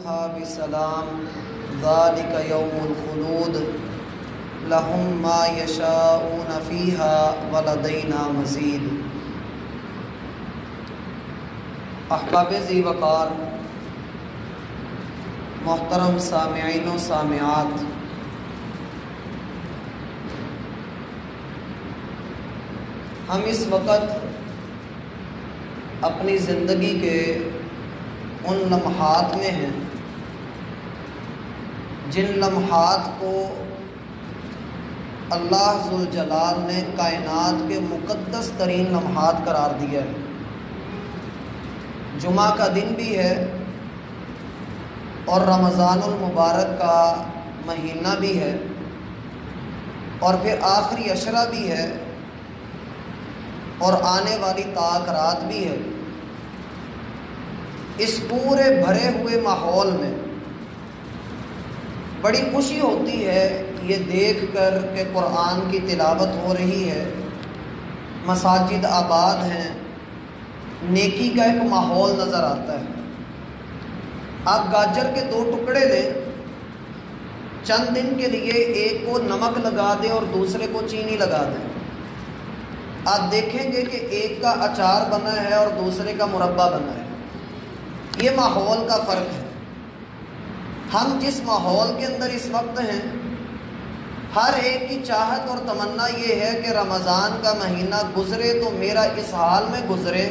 ادخلوها بسلام ذلك يوم الخلود لهم ما يشاءون فيها ولدينا مزید۔ احباب ذی وقار، محترم سامعین و سامعات، ہم اس وقت اپنی زندگی کے ان لمحات میں ہیں جن لمحات کو اللہ ذوالجلال نے کائنات کے مقدس ترین لمحات قرار دیا ہے۔ جمعہ کا دن بھی ہے اور رمضان المبارک کا مہینہ بھی ہے اور پھر آخری عشرہ بھی ہے اور آنے والی طاق رات بھی ہے۔ اس پورے بھرے ہوئے ماحول میں بڑی خوشی ہوتی ہے یہ دیکھ کر کہ قرآن کی تلاوت ہو رہی ہے، مساجد آباد ہیں، نیکی کا ایک ماحول نظر آتا ہے۔ آپ گاجر کے 2 ٹکڑے لیں، چند دن کے لیے ایک کو نمک لگا دیں اور دوسرے کو چینی لگا دیں، آپ دیکھیں گے کہ ایک کا اچار بنا ہے اور دوسرے کا مربع بنا ہے۔ یہ ماحول کا فرق ہے۔ ہم جس ماحول کے اندر اس وقت ہیں، ہر ایک کی چاہت اور تمنا یہ ہے کہ رمضان کا مہینہ گزرے تو میرا اس حال میں گزرے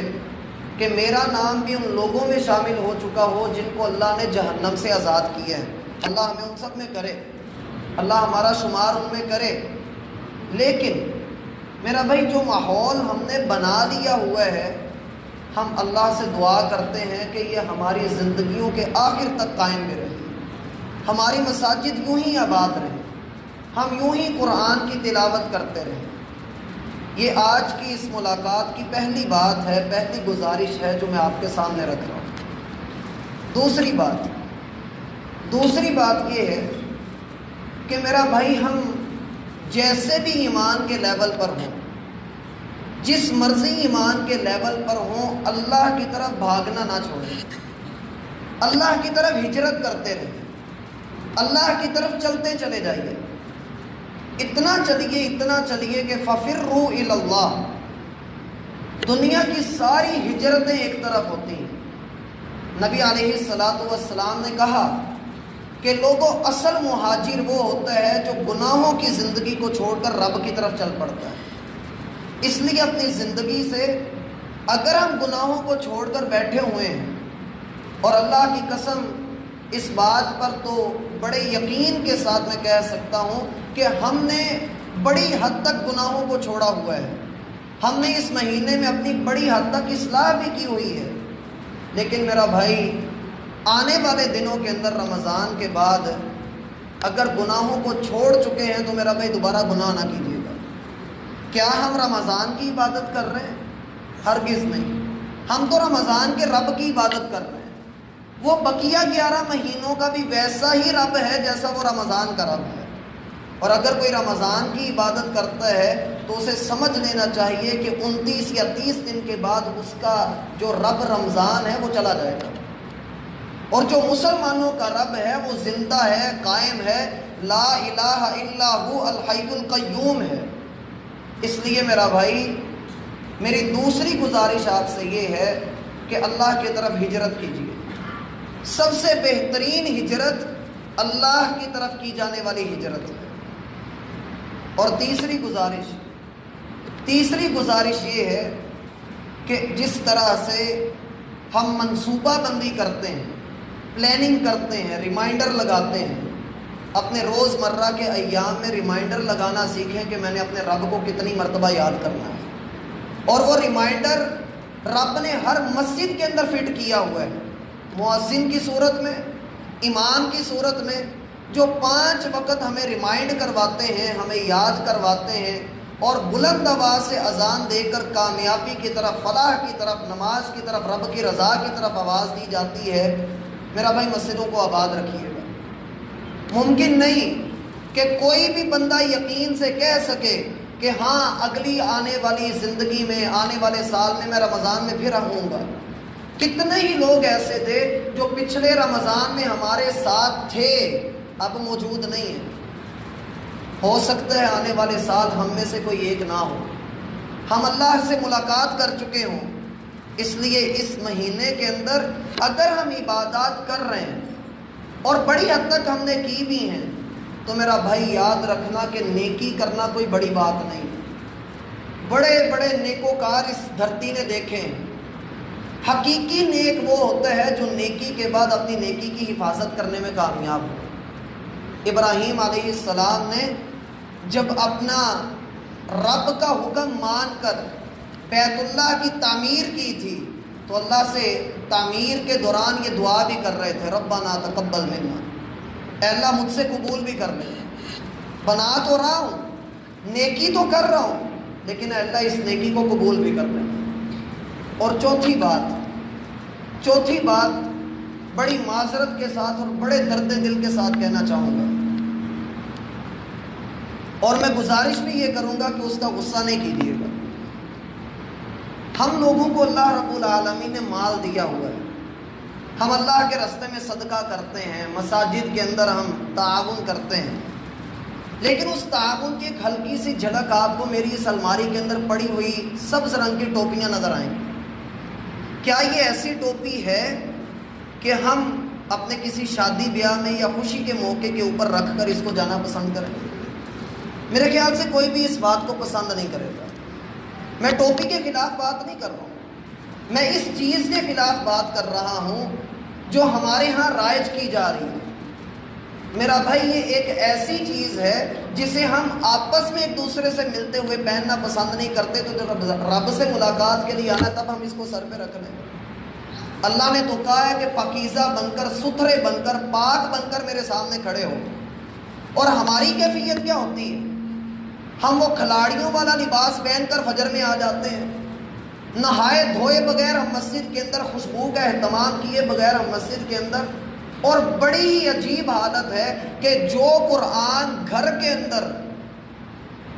کہ میرا نام بھی ان لوگوں میں شامل ہو چکا ہو جن کو اللہ نے جہنم سے آزاد کیا ہے۔ اللہ ہمیں ان سب میں کرے، اللہ ہمارا شمار ان میں کرے۔ لیکن میرا بھائی، جو ماحول ہم نے بنا لیا ہوا ہے، ہم اللہ سے دعا کرتے ہیں کہ یہ ہماری زندگیوں کے آخر تک قائم بھی رہے، ہماری مساجد یوں ہی آباد رہیں، ہم یوں ہی قرآن کی تلاوت کرتے رہیں۔ یہ آج کی اس ملاقات کی پہلی بات ہے، پہلی گزارش ہے جو میں آپ کے سامنے رکھ رہا ہوں۔ دوسری بات یہ ہے کہ میرا بھائی، ہم جیسے بھی ایمان کے لیول پر ہوں، جس مرضی ایمان کے لیول پر ہوں، اللہ کی طرف بھاگنا نہ چھوڑیں، اللہ کی طرف ہجرت کرتے رہیں، اللہ کی طرف چلتے چلے جائیے۔ اتنا چلیے کہ فَفِرُّوا إِلَى اللَّهِ، دنیا کی ساری ہجرتیں ایک طرف ہوتی ہیں۔ نبی علیہ السلام نے کہا کہ لوگوں، اصل مہاجر وہ ہوتا ہے جو گناہوں کی زندگی کو چھوڑ کر رب کی طرف چل پڑتا ہے۔ اس لیے اپنی زندگی سے اگر ہم گناہوں کو چھوڑ کر بیٹھے ہوئے ہیں، اور اللہ کی قسم اس بات پر تو بڑے یقین کے ساتھ میں کہہ سکتا ہوں کہ ہم نے بڑی حد تک گناہوں کو چھوڑا ہوا ہے، ہم نے اس مہینے میں اپنی بڑی حد تک اصلاح بھی کی ہوئی ہے، لیکن میرا بھائی، آنے والے دنوں کے اندر رمضان کے بعد اگر گناہوں کو چھوڑ چکے ہیں تو میرا بھائی دوبارہ گناہ نہ کیجیے گا۔ کیا ہم رمضان کی عبادت کر رہے ہیں؟ ہرگز نہیں۔ ہم تو رمضان کے رب کی عبادت کر رہے ہیں۔ وہ بقیہ 11 مہینوں کا بھی ویسا ہی رب ہے جیسا وہ رمضان کا رب ہے، اور اگر کوئی رمضان کی عبادت کرتا ہے تو اسے سمجھ لینا چاہیے کہ 29 یا 30 دن کے بعد اس کا جو رب رمضان ہے وہ چلا جائے گا، اور جو مسلمانوں کا رب ہے وہ زندہ ہے، قائم ہے، لا الہ الا ہو الحی القیوم ہے۔ اس لیے میرا بھائی، میری دوسری گزارش آپ سے یہ ہے کہ اللہ کی طرف ہجرت کیجیے۔ سب سے بہترین ہجرت اللہ کی طرف کی جانے والی ہجرت ہے۔ اور تیسری گزارش یہ ہے کہ جس طرح سے ہم منصوبہ بندی کرتے ہیں، پلاننگ کرتے ہیں، ریمائنڈر لگاتے ہیں، اپنے روزمرہ کے ایام میں ریمائنڈر لگانا سیکھیں کہ میں نے اپنے رب کو کتنی مرتبہ یاد کرنا ہے، اور وہ ریمائنڈر رب نے ہر مسجد کے اندر فٹ کیا ہوا ہے، مؤذن کی صورت میں، امام کی صورت میں، جو 5 وقت ہمیں ریمائنڈ کرواتے ہیں، ہمیں یاد کرواتے ہیں، اور بلند آواز سے اذان دے کر کامیابی کی طرف، فلاح کی طرف، نماز کی طرف، رب کی رضا کی طرف آواز دی جاتی ہے۔ میرا بھائی، مسجدوں کو آباد رکھیے گا۔ ممکن نہیں کہ کوئی بھی بندہ یقین سے کہہ سکے کہ ہاں اگلی آنے والی زندگی میں، آنے والے سال میں رمضان میں پھر ہوں گا۔ کتنے ہی لوگ ایسے تھے جو پچھلے رمضان میں ہمارے ساتھ تھے، اب موجود نہیں ہیں۔ ہو سکتا ہے آنے والے سال ہم میں سے کوئی ایک نہ ہو، ہم اللہ سے ملاقات کر چکے ہوں۔ اس لیے اس مہینے کے اندر اگر ہم عبادات کر رہے ہیں اور بڑی حد تک ہم نے کی بھی ہیں، تو میرا بھائی یاد رکھنا کہ نیکی کرنا کوئی بڑی بات نہیں۔ بڑے بڑے نیکوکار اس دھرتی نے دیکھے ہیں۔ حقیقی نیک وہ ہوتا ہے جو نیکی کے بعد اپنی نیکی کی حفاظت کرنے میں کامیاب ہو۔ ابراہیم علیہ السلام نے جب اپنا رب کا حکم مان کر بیت اللہ کی تعمیر کی تھی تو اللہ سے تعمیر کے دوران یہ دعا بھی کر رہے تھے، ربنا تقبل منا، اے اللہ مجھ سے قبول بھی کر لے، بنا تو رہا ہوں، نیکی تو کر رہا ہوں، لیکن اے اللہ اس نیکی کو قبول بھی کر لے۔ اور چوتھی بات بڑی معذرت کے ساتھ اور بڑے درد دل کے ساتھ کہنا چاہوں گا، اور میں گزارش بھی یہ کروں گا کہ اس کا غصہ نہیں کیجیے گا۔ ہم لوگوں کو اللہ رب العالمین نے مال دیا ہوا ہے، ہم اللہ کے راستے میں صدقہ کرتے ہیں، مساجد کے اندر ہم تعاون کرتے ہیں، لیکن اس تعاون کی ایک ہلکی سی جھلک آپ کو میری اس الماری کے اندر پڑی ہوئی سبز رنگ کی ٹوپیاں نظر آئیں۔ کیا یہ ایسی ٹوپی ہے کہ ہم اپنے کسی شادی بیاہ میں یا خوشی کے موقع کے اوپر رکھ کر اس کو جانا پسند کریں؟ میرے خیال سے کوئی بھی اس بات کو پسند نہیں کرے گا۔ میں ٹوپی کے خلاف بات نہیں کر رہا ہوں، میں اس چیز کے خلاف بات کر رہا ہوں جو ہمارے ہاں رائج کی جا رہی ہے۔ میرا بھائی یہ ایک ایسی چیز ہے جسے ہم آپس میں ایک دوسرے سے ملتے ہوئے پہننا پسند نہیں کرتے، تو جب رب سے ملاقات کے لیے آنا تب ہم اس کو سر پہ رکھ لیں۔ اللہ نے تو کہا ہے کہ پاکیزہ بن کر، ستھرے بن کر، پاک بن کر میرے سامنے کھڑے ہو۔ اور ہماری کیفیت کیا ہوتی ہے؟ ہم وہ کھلاڑیوں والا لباس پہن کر فجر میں آ جاتے ہیں، نہائے دھوئے بغیر ہم مسجد کے اندر، خوشبو کا اہتمام کیے بغیر ہم مسجد کے اندر، اور بڑی ہی عجیب حالت ہے کہ جو قرآن گھر کے اندر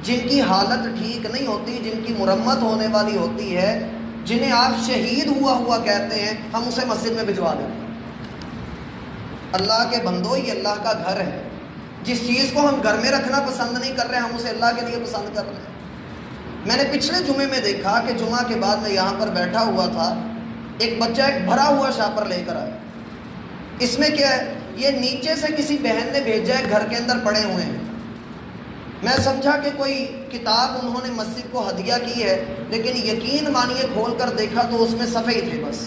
جن کی حالت ٹھیک نہیں ہوتی، جن کی مرمت ہونے والی ہوتی ہے، جنہیں آپ شہید ہوا کہتے ہیں، ہم اسے مسجد میں بھجوا دیتے ہیں۔ اللہ کے بندو، یہ اللہ کا گھر ہے، جس چیز کو ہم گھر میں رکھنا پسند نہیں کر رہے ہم اسے اللہ کے لیے پسند کر رہے ہیں۔ میں نے پچھلے جمعے میں دیکھا کہ جمعہ کے بعد میں یہاں پر بیٹھا ہوا تھا، ایک بچہ ایک بھرا ہوا شاپر لے کر آیا۔ اس میں کیا ہے؟ یہ نیچے سے کسی بہن نے بھیجا ہے، گھر کے اندر پڑے ہوئے ہیں۔ میں سمجھا کہ کوئی کتاب انہوں نے مسجد کو ہدیہ کی ہے، لیکن یقین مانیے کھول کر دیکھا تو اس میں صفحے تھے، بس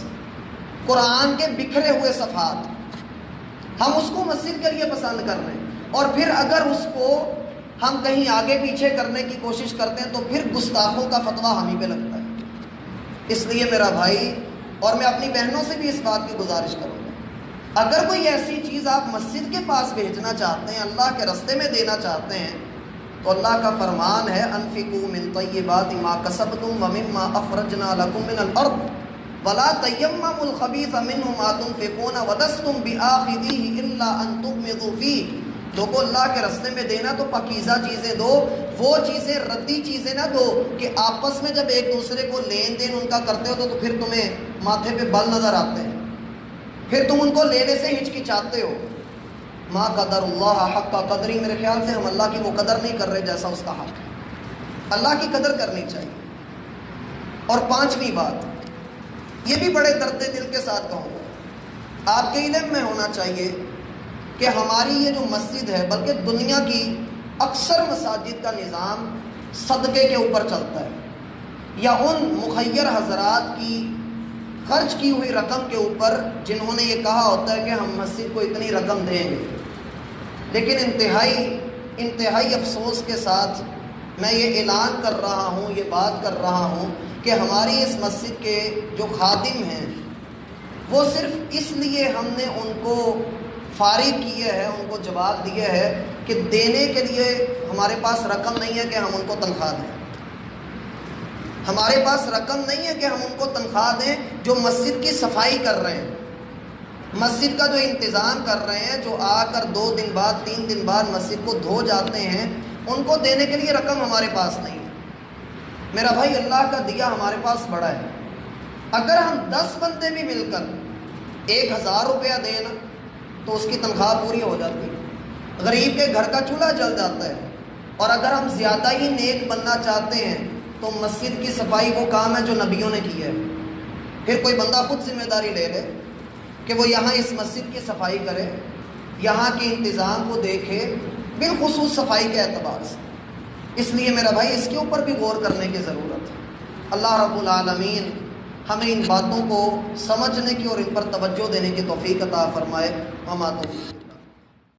قرآن کے بکھرے ہوئے صفحات۔ ہم اس کو مسجد کے لیے پسند کر رہے ہیں، اور پھر اگر اس کو ہم کہیں آگے پیچھے کرنے کی کوشش کرتے ہیں تو پھر گستاخوں کا فتویٰ ہم ہی پہ لگتا ہے۔ اس لیے میرا بھائی، اور میں اپنی بہنوں سے بھی اس بات کی گزارش کروں گا، اگر کوئی ایسی چیز آپ مسجد کے پاس بھیجنا چاہتے ہیں، اللہ کے راستے میں دینا چاہتے ہیں، تو اللہ کا فرمان ہے انفقوا من طیبات ما کسبتم ومما اخرجنا لکم من الارض ولا تیمموا الخبیث منه ما تنفقون ولستم بآخذیہ الا ان تغمضوا فیہ۔ لوگوں، اللہ کے راستے میں دینا تو پاکیزہ چیزیں دو، وہ چیزیں ردی چیزیں نہ دو کہ آپس میں جب ایک دوسرے کو لین دین ان کا کرتے ہو تو پھر تمہیں ماتھے پہ بل نظر آتے ہیں، پھر تم ان کو لینے سے ہچکچاتے ہو۔ ما قدر اللہ حق قدری، میرے خیال سے ہم اللہ کی وہ قدر نہیں کر رہے جیسا اس کا حق ہے۔ اللہ کی قدر کرنی چاہیے۔ اور پانچویں بات، یہ بھی بڑے درد دل کے ساتھ کہوں گا، آپ کے علم میں ہونا چاہیے کہ ہماری یہ جو مسجد ہے، بلکہ دنیا کی اکثر مساجد کا نظام صدقے کے اوپر چلتا ہے، یا ان مخیر حضرات کی خرچ کی ہوئی رقم کے اوپر جنہوں نے یہ کہا ہوتا ہے کہ ہم مسجد کو اتنی رقم دیں گے۔ لیکن انتہائی افسوس کے ساتھ میں یہ اعلان کر رہا ہوں، یہ بات کر رہا ہوں کہ ہماری اس مسجد کے جو خادم ہیں، وہ صرف اس لیے ہم نے ان کو فارغ کیا ہے، ان کو جواب دیا ہے کہ دینے کے لیے ہمارے پاس رقم نہیں ہے کہ ہم ان کو تنخواہ دیں۔ ہمارے پاس رقم نہیں ہے کہ ہم ان کو تنخواہ دیں جو مسجد کی صفائی کر رہے ہیں، مسجد کا جو انتظام کر رہے ہیں، جو آ کر 2 دن بعد 3 دن بعد مسجد کو دھو جاتے ہیں، ان کو دینے کے لیے رقم ہمارے پاس نہیں ہے۔ میرا بھائی، اللہ کا دیا ہمارے پاس بڑا ہے، اگر ہم 10 بندے بھی مل کر 1000 روپیہ دیں نا تو اس کی تنخواہ پوری ہو جاتی ہے۔ غریب کے گھر کا چولہا جل جاتا ہے۔ اور اگر ہم زیادہ ہی نیک بننا چاہتے ہیں تو مسجد کی صفائی وہ کام ہے جو نبیوں نے کی ہے۔ پھر کوئی بندہ خود ذمہ داری لے لے کہ وہ یہاں اس مسجد کی صفائی کرے، یہاں کے انتظام کو دیکھے، بالخصوص صفائی کے اعتبار سے۔ اس لیے میرا بھائی اس کے اوپر بھی غور کرنے کی ضرورت ہے۔ اللہ رب العالمین ہمیں ان باتوں کو سمجھنے کی اور ان پر توجہ دینے کی توفیق عطا فرمائے۔ وما توفیق